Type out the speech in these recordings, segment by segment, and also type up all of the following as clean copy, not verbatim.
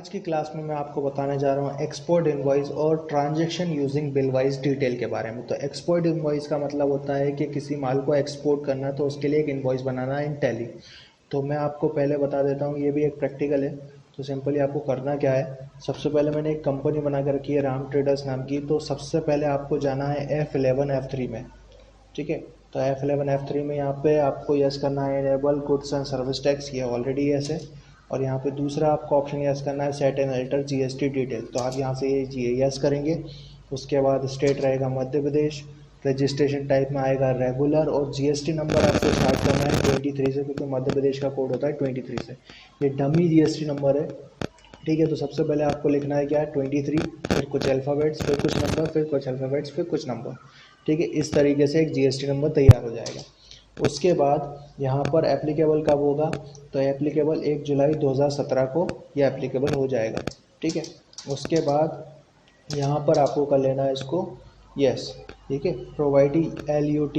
आज की क्लास में मैं आपको बताने जा रहा हूँ एक्सपोर्ट इनवॉइस और transaction using bill wise detail के बारे में। तो एक्सपोर्ट इनवॉइस का मतलब होता है कि किसी माल को एक्सपोर्ट करना है तो उसके लिए एक इनवॉइस बनाना है इन टैली। तो मैं आपको पहले बता देता हूँ, ये भी एक प्रैक्टिकल है। तो सिंपली आपको करना क्या है, सबसे पहले मैंने एक कंपनी बना के रखी है राम ट्रेडर्स नाम की। तो सबसे पहले आपको जाना है F11 F3 में। ठीक है, तो F11 F3 में यहाँ पे आपको यस करना है enable goods and service tax, ये ऑलरेडी यस है। और यहाँ पे दूसरा आपको ऑप्शन यस करना है set and alter GST detail, तो आप यहाँ से ये यस करेंगे। उसके बाद स्टेट रहेगा मध्य प्रदेश, रजिस्ट्रेशन टाइप में आएगा रेगुलर, और जीएसटी नंबर आपको स्टार्ट करना है 23 से, क्योंकि मध्य प्रदेश का कोड होता है 23 से। ये डमी जीएसटी नंबर है। ठीक है, तो सबसे पहले आपको लिखना है क्या है 23, फिर कुछ अल्फ़ाबेट्स, फिर कुछ नंबर, फिर कुछ अल्फ़ाबेट्स, फिर कुछ नंबर। ठीक है, इस तरीके से एक जीएसटी नंबर तैयार हो जाएगा। उसके बाद यहाँ पर एप्लीकेबल कब होगा, तो एप्लीकेबल 1 जुलाई 2017 को ये एप्लीकेबल हो जाएगा। ठीक है, उसके बाद यहाँ पर आपको कर लेना है इसको यस। ठीक है, प्रोवाइडिंग LUT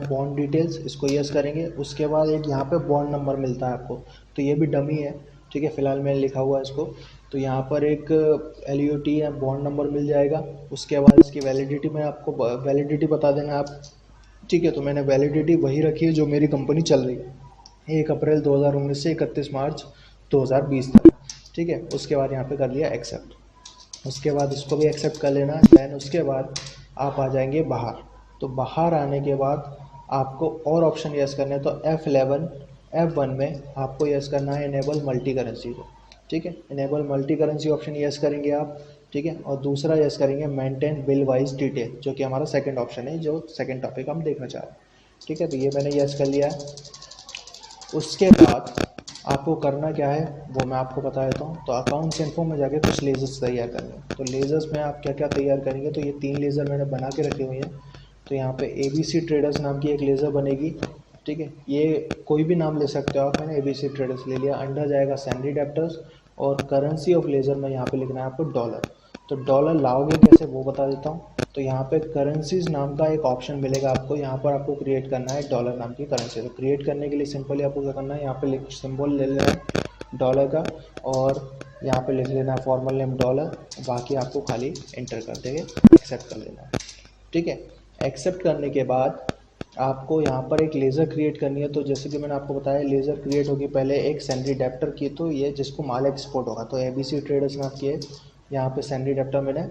बॉन्ड डिटेल्स, इसको यस करेंगे। उसके बाद एक यहाँ पे बॉन्ड नंबर मिलता है आपको, तो ये भी डमी है। ठीक है, फिलहाल मैंने लिखा हुआ है इसको। तो यहाँ पर एक LUT या बॉन्ड नंबर मिल जाएगा। उसके बाद इसकी वैलिडिटी में आपको वैलिडिटी बता देना आप। ठीक है, तो मैंने वैलिडिटी वही रखी है जो मेरी कंपनी चल रही है, 1 अप्रैल 2019 से 31 मार्च 2020 तक। ठीक है, उसके बाद यहाँ पे कर लिया एक्सेप्ट। उसके बाद इसको भी एक्सेप्ट कर लेना। दैन उसके बाद आप आ जाएंगे बाहर। तो बाहर आने के बाद आपको और ऑप्शन यस करने हैं। तो F11 F1 में आपको यस करना है इनेबल मल्टी करेंसी को। ठीक है, enable multi currency option yes करेंगे आप। ठीक है, और दूसरा यस करेंगे मेंटेन बिल वाइज डिटेल, जो कि हमारा सेकंड ऑप्शन है, जो सेकंड टॉपिक हम देखना चाह रहे हैं। ठीक है, तो ये मैंने यस कर लिया है। उसके बाद आपको करना क्या है वो मैं आपको बता देता हूँ। तो अकाउंट्स इन्फो में जाके कुछ लेजर्स तैयार करने हैं। तो लेजर्स में आप क्या क्या तैयार करेंगे, तो ये 3 लेज़र मैंने बना के रखी हुई हैं। तो यहाँ पे ABC ट्रेडर्स नाम की एक लेज़र बनेगी। ठीक है, ये कोई भी नाम ले सकते हो आप, मैंने ABC ट्रेडर्स ले लिया। अंडर जाएगा सैलरी डेप्टर्स, और करेंसी ऑफ लेज़र में यहाँ पे लिखना है आपको डॉलर। तो डॉलर लाओगे कैसे वो बता देता हूँ। तो यहाँ पे करेंसीज नाम का एक ऑप्शन मिलेगा आपको, यहाँ पर आपको क्रिएट करना है डॉलर नाम की करेंसी। तो क्रिएट करने के लिए सिंपली आपको क्या करना है, यहाँ पे सिंबल ले लेना है डॉलर का, और यहाँ पे लिख लेना है फॉर्मल नेम डॉलर। बाकी आपको खाली एंटर कर देंगे, एक्सेप्ट कर लेना है। ठीक है, एक्सेप्ट करने के बाद आपको यहाँ पर एक लेज़र क्रिएट करनी है। तो जैसे कि मैंने आपको बताया, लेज़र क्रिएट होगी पहले एक सैलरी डेप्टर की, तो ये जिसको माल एक्सपोर्ट होगा। तो ABC ट्रेडर्स नाम की है, यहाँ पे सैलरी डेप्टर मैंने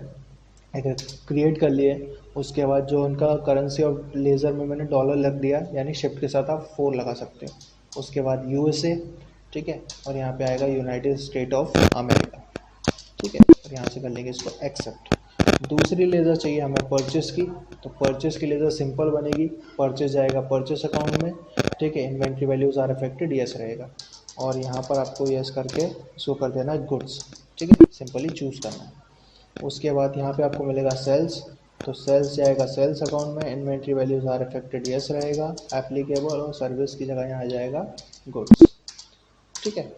एक क्रिएट कर लिए। उसके बाद जो उनका करेंसी ऑफ लेज़र में मैंने डॉलर लग दिया, यानी शिफ्ट के साथ आप 4 लगा सकते हो। उसके बाद USA। ठीक है, और यहाँ पे आएगा यूनाइटेड स्टेट ऑफ अमेरिका। ठीक है, और यहाँ से कर लेंगे इसको एक्सेप्ट। दूसरी लेज़र चाहिए हमें परचेस की। तो परचेस की लेज़र सिंपल बनेगी, परचेस जाएगा परचेस अकाउंट में। ठीक है, inventory values are affected, yes रहेगा। और यहाँ पर आपको यस करके इसको कर देना है गुड्स। ठीक है, सिंपली चूज़ करना है। उसके बाद यहाँ पे आपको मिलेगा सेल्स। तो सेल्स जाएगा सेल्स अकाउंट में, inventory values are affected, yes रहेगा। एप्लीकेबल और सर्विस की जगह यहाँ आ जाएगा गुड्स। ठीक है,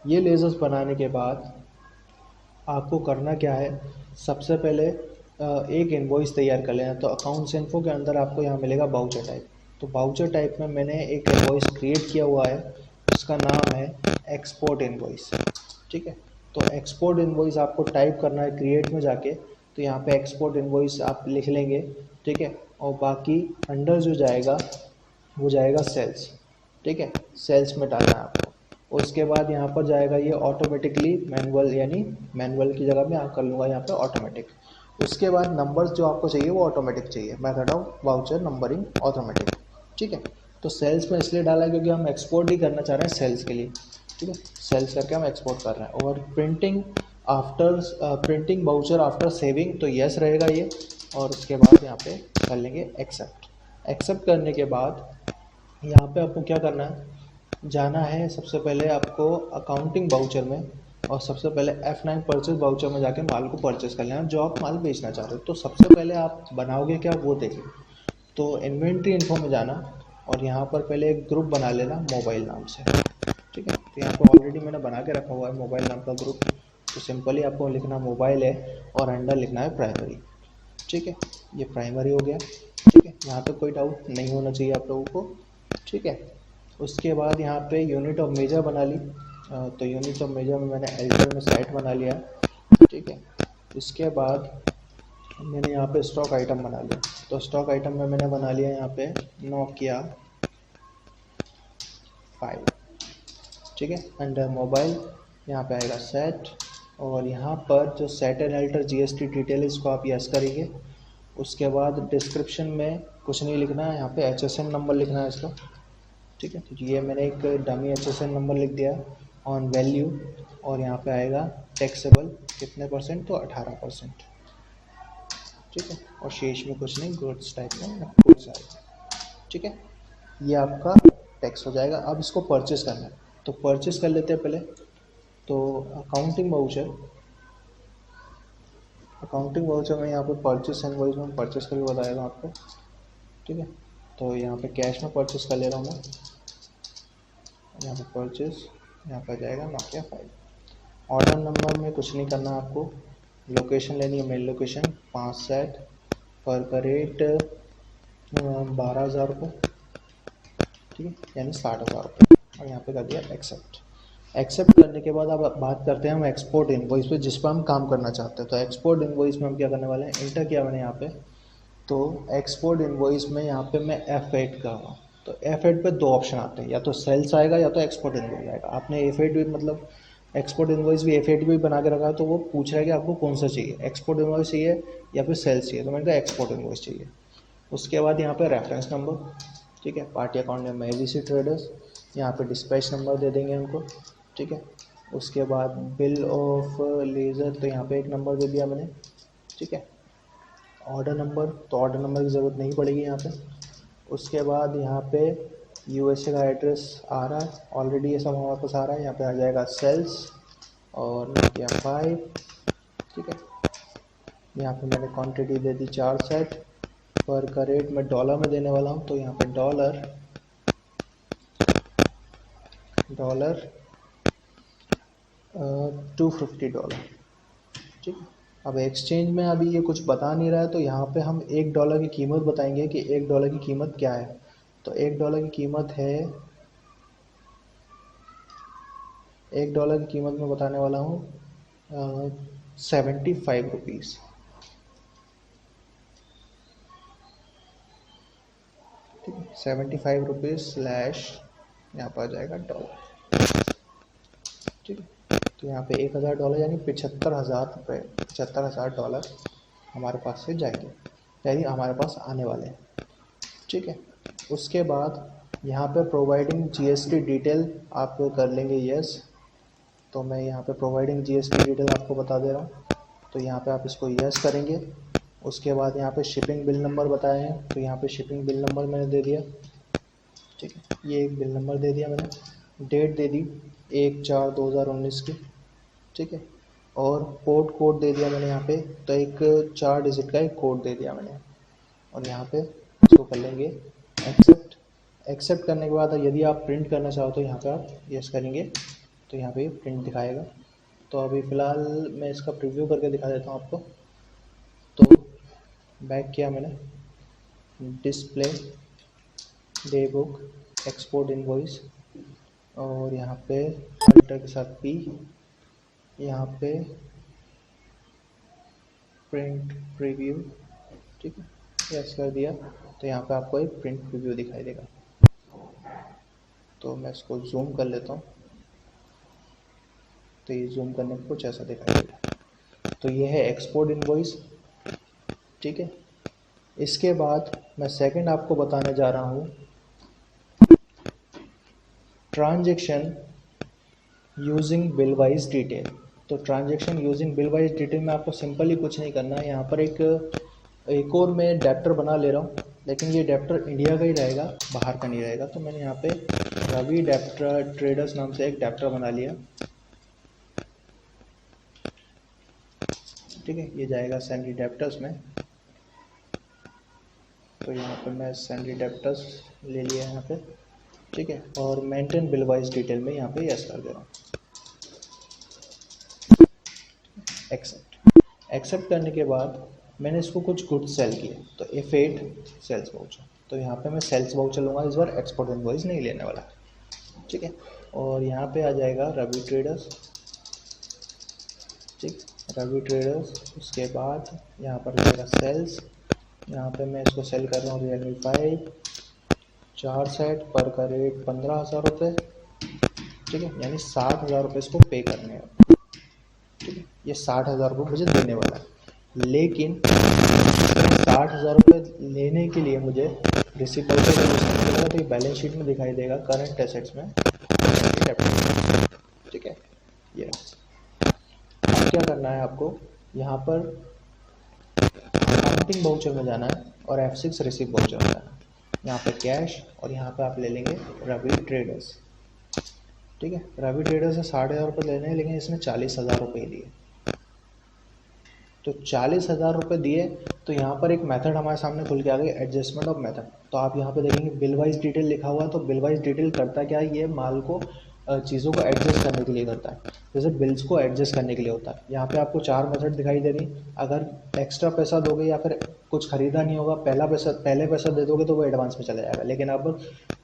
ये लेज़र्स बनाने के बाद आपको करना क्या है, सबसे पहले एक इनवॉइस तैयार कर लेना। तो अकाउंट्स इन्फो के अंदर आपको यहाँ मिलेगा बाउचर टाइप। तो बाउचर टाइप में मैंने एक इनवॉइस क्रिएट किया हुआ है, उसका नाम है एक्सपोर्ट इनवॉइस। ठीक है, तो एक्सपोर्ट इनवॉइस आपको टाइप करना है क्रिएट में जाके। तो यहाँ पे एक्सपोर्ट इनवॉइस आप लिख लेंगे। ठीक है, और बाकी अंडर जो जाएगा वो जाएगा सेल्स। ठीक है, सेल्स में डालना है आपको। उसके बाद यहाँ पर जाएगा ये ऑटोमेटिकली मैनुअल, यानी मैनुअल की जगह मैं कर लूँगा यहाँ पे ऑटोमेटिक। उसके बाद नंबर्स जो आपको चाहिए वो ऑटोमेटिक चाहिए, method of voucher numbering automatic. ठीक है, तो सेल्स में इसलिए डाला है क्योंकि हम एक्सपोर्ट ही करना चाह रहे हैं सेल्स के लिए। ठीक है, सेल्स करके हम एक्सपोर्ट कर रहे हैं। और प्रिंटिंग वाउचर आफ्टर सेविंग, तो यस रहेगा ये। और उसके बाद यहाँ पे कर लेंगे एक्सेप्ट। एक्सेप्ट करने के बाद यहाँ पे आपको क्या करना है, जाना है सबसे पहले आपको अकाउंटिंग वाउचर में, और सबसे पहले F9 परचेज वाउचर में जाके माल को परचेज कर लेना जो आप माल बेचना चाह रहे हो। तो सबसे पहले आप बनाओगे क्या वो देखिए। तो इन्वेंट्री इन्फो में जाना, और यहाँ पर पहले एक ग्रुप बना लेना मोबाइल नाम से। ठीक है, तो यहाँ पर ऑलरेडी मैंने बना के रखा हुआ है मोबाइल नाम का ग्रुप। तो सिंपली आपको लिखना मोबाइल है, और अंडर लिखना है प्राइमरी। ठीक है, ये प्राइमरी हो गया। ठीक है, यहाँ पे कोई डाउट नहीं होना चाहिए आप लोगों को। ठीक है, उसके बाद यहाँ पे यूनिट ऑफ मेजर बना ली। तो यूनिट ऑफ मेजर में मैंने एडिटर में साइट बना लिया, ठीक है। इसके बाद मैंने यहाँ पे स्टॉक आइटम बना लिया, तो स्टॉक आइटम में मैंने बना लिया यहाँ पे नोकिया 5, ठीक है। अंडर मोबाइल यहाँ पे आएगा सेट, और यहाँ पर जो set and alter GST detail इसको आप यस करेंगे। उसके बाद डिस्क्रिप्शन में कुछ नहीं लिखना है, यहाँ पे एचएसएन नंबर लिखना है इसका, ठीक है। तो ये मैंने एक डमी एचएसएन नंबर लिख दिया ऑन वैल्यू, और यहाँ पे आएगा टैक्सेबल कितने परसेंट, तो 18%, ठीक है। और शेष में कुछ नहीं, गुड्स टाइप में गुड्स आएगा, ठीक है। ये आपका टैक्स हो जाएगा। अब इसको परचेस करना है, तो परचेस कर लेते हैं पहले। तो अकाउंटिंग वाउचर में यहाँ पे परचेस इनवॉइस में परचेस करके बताएगा आपको, ठीक है। तो यहाँ पे कैश में परचेस कर ले रहा हूँ मैं, यहाँ पे परचेस, यहाँ पर जाएगा नोकिया 5। ऑर्डर नंबर में कुछ नहीं करना आपको, लोकेशन लेनी है मेल लोकेशन 5 सेट पर का रेट 12,000 रुपये, ठीक है, यानी 60,000 रुपये, और यहाँ पे कर दिया एक्सेप्ट। एक्सेप्ट करने के बाद अब बात करते हैं हम एक्सपोर्ट इनवॉइस पे, जिस पर हम काम करना चाहते हैं। तो एक्सपोर्ट इनवॉइस में हम क्या करने वाले हैं, इंटर किया मैंने यहाँ पे, तो एक्सपोर्ट इनवॉइस में यहाँ पे मैं F8 कर रहा हूँ। तो F8 पे दो ऑप्शन आते हैं, या तो सेल्स आएगा या तो एक्सपोर्ट इनवॉइस आएगा। आपने F8 भी मतलब एक्सपोर्ट इनवॉइस भी F8 भी बना के रखा है, तो वो पूछ रहा है कि आपको कौन सा चाहिए, एक्सपोर्ट इनवॉइस चाहिए या फिर सेल्स चाहिए, तो मैंने कहा एक्सपोर्ट इनवॉइस चाहिए। उसके बाद यहाँ पे रेफरेंस नंबर, ठीक है, पार्टी अकाउंट में एबीसी ट्रेडर्स, यहाँ पे डिस्पैच नंबर दे देंगे उनको, ठीक है। उसके बाद बिल ऑफ लेज़र, तो यहाँ पे एक नंबर दे दिया मैंने, ठीक है। ऑर्डर नंबर, तो ऑर्डर नंबर की ज़रूरत नहीं पड़ेगी यहाँ पे। उसके बाद यहाँ पे यूएसए का एड्रेस आ रहा है ऑलरेडी, ये सब हमारे पास आ रहा है। यहाँ पे आ जाएगा सेल्स और नोकिया 5, ठीक है। यहाँ पे मैंने क्वांटिटी दे दी 4 सेट, पर का रेट मैं डॉलर में देने वाला हूँ, तो यहाँ पे डॉलर $250, ठीक है। अब एक्सचेंज में अभी ये कुछ बता नहीं रहा है, तो यहाँ पे हम $1 की कीमत बताएंगे कि $1 की कीमत क्या है। तो $1 की कीमत है, $1 की कीमत मैं बताने वाला हूँ 75 रुपीज़, ठीक है। 75 रुपीज़ स्लैश यहाँ पर आ जाएगा डॉलर, ठीक है। तो यहाँ पे $1,000 यानी $75,000 हमारे पास से जाएंगे, यानी हमारे पास आने वाले हैं, ठीक है। उसके बाद यहाँ पे प्रोवाइडिंग जीएसटी डिटेल आप कर लेंगे यस, तो मैं यहाँ पे प्रोवाइडिंग जीएसटी डिटेल आपको बता दे रहा हूँ, तो यहाँ पे आप इसको यस करेंगे। उसके बाद यहाँ पे शिपिंग बिल नंबर बताए हैं, तो यहाँ पे शिपिंग बिल नंबर मैंने दे दिया, ठीक है। ये एक बिल नंबर दे दिया मैंने, डेट दे दी 1/4/2019 की, ठीक है। और पोर्ट कोड दे दिया मैंने यहाँ पे, तो एक 4 डिजिट का एक कोड दे दिया मैंने, और यहाँ पे इसको कर लेंगे एक्सेप्ट। एक्सेप्ट करने के बाद यदि आप प्रिंट करना चाहो तो यहाँ पे आप यस करेंगे, तो यहाँ पे प्रिंट दिखाएगा। तो अभी फ़िलहाल मैं इसका प्रीव्यू करके दिखा देता हूँ आपको। तो बैक किया मैंने, display day book export invoice, और यहाँ पे अल्टर के साथ P, यहाँ पे प्रिंट प्रीव्यू, ठीक है, यस कर दिया। तो यहाँ पे आपको एक प्रिंट प्रीव्यू दिखाई देगा। तो मैं इसको जूम कर लेता हूँ, तो ये जूम करने पर कुछ ऐसा दिखाई देगा। तो ये है एक्सपोर्ट इनवॉइस, ठीक है। इसके बाद मैं सेकंड आपको बताने जा रहा हूँ transaction using bill wise detail. तो transaction using bill wise detail में आपको सिंपली कुछ नहीं करना है। यहाँ पर एक और मैं डेप्टर बना ले रहा हूँ, लेकिन ये डेप्टर इंडिया का ही रहेगा, बाहर का नहीं रहेगा। तो मैंने यहाँ पे रवि डेप्टर ट्रेडर्स नाम से एक डेप्टर बना लिया, ठीक है। ये जाएगा सैलरी डेप्टर्स में, तो यहाँ पर मैं सैलरी डेप्टर्स ले लिया यहाँ पे, ठीक है। और मेंटेन बिल वाइज डिटेल में यहाँ पे यस कर दे रहा हूँ, एक्सेप्ट करने के बाद मैंने इसको कुछ गुड्स सेल किए, तो F8 सेल्स वाउचर, तो यहाँ पे मैं सेल्स वाउचर लूँगा इस बार, एक्सपोर्ट इनवॉइस नहीं लेने वाला, ठीक है। और यहाँ पे आ जाएगा रवि ट्रेडर्स, ठीक, रवि ट्रेडर्स। उसके बाद यहाँ पर जाएगा सेल्स, यहाँ पे मैं इसको सेल कर रहा हूँ Realme 5, 4 सेट पर का रेट 15,000 रुपये, ठीक है, यानी 60,000 रुपये इसको पे करने हैं, ठीक है। ये 60,000 रुपये मुझे देने वाला है, लेकिन 60,000 रुपये लेने के लिए मुझे रिसिप्ट वाउचर यूज करना पड़ेगा, तो ये बैलेंस शीट में दिखाई देगा करंट एसेट्स में, ठीक है। ये अब क्या करना है आपको, यहाँ पर अकाउंटिंग वाउचर में जाना है और F6 रिसिप्ट वाउचर में जाना है, यहाँ पे कैश, और यहाँ पे आप ले लेंगे रवि ट्रेडर्स, ठीक है। रवि ट्रेडर्स से 60,000 रुपये लेने हैं, लेकिन इसने 40,000 रुपये दिए, तो 40,000 रुपये दिए, तो यहाँ पर एक मेथड हमारे सामने खुल के आ गई, एडजस्टमेंट ऑफ मेथड। तो आप यहाँ पे देखेंगे बिल वाइज डिटेल लिखा हुआ है, तो बिल वाइज डिटेल करता क्या है, ये माल को चीज़ों को एडजस्ट करने के लिए करता है, जैसे बिल्स को एडजस्ट करने के लिए होता है। यहाँ पे आपको 4 मेथड दिखाई दे रही, अगर एक्स्ट्रा पैसा दोगे या फिर कुछ खरीदा नहीं होगा, पहले पैसा दे दोगे तो वो एडवांस में चला जाएगा, लेकिन अब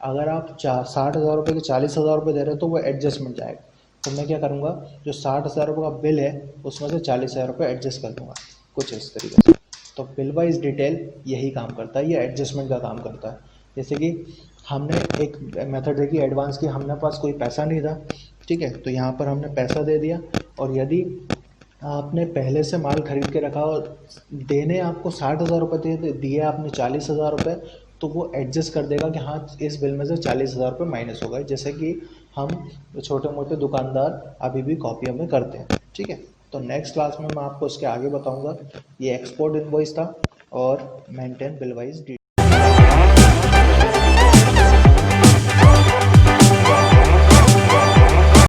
अगर आप 60,000 रुपये के 40,000 रुपये दे रहे हो तो वो एडजस्टमेंट जाएगा। तो मैं क्या करूँगा, जो 60,000 रुपये का बिल है उसमें से 40,000 रुपये एडजस्ट कर दूँगा, कुछ इस तरीके से। तो बिल वाइज डिटेल यही काम करता है, ये एडजस्टमेंट का काम करता है। जैसे कि हमने एक मेथड देखी एडवांस की, हमने पास कोई पैसा नहीं था, ठीक है, तो यहाँ पर हमने पैसा दे दिया, और यदि आपने पहले से माल खरीद के रखा और देने आपको 60,000 रुपये दिए आपने 40,000 रुपये, तो वो एडजस्ट कर देगा कि हाँ इस बिल में से 40,000 रुपये माइनस हो गए, जैसे कि हम छोटे मोटे दुकानदार अभी भी कॉपियों में करते हैं, ठीक है। तो नेक्स्ट क्लास में मैं आपको इसके आगे बताऊंगा। ये एक्सपोर्ट इनवॉइस था और मेंटेन बिल वाइज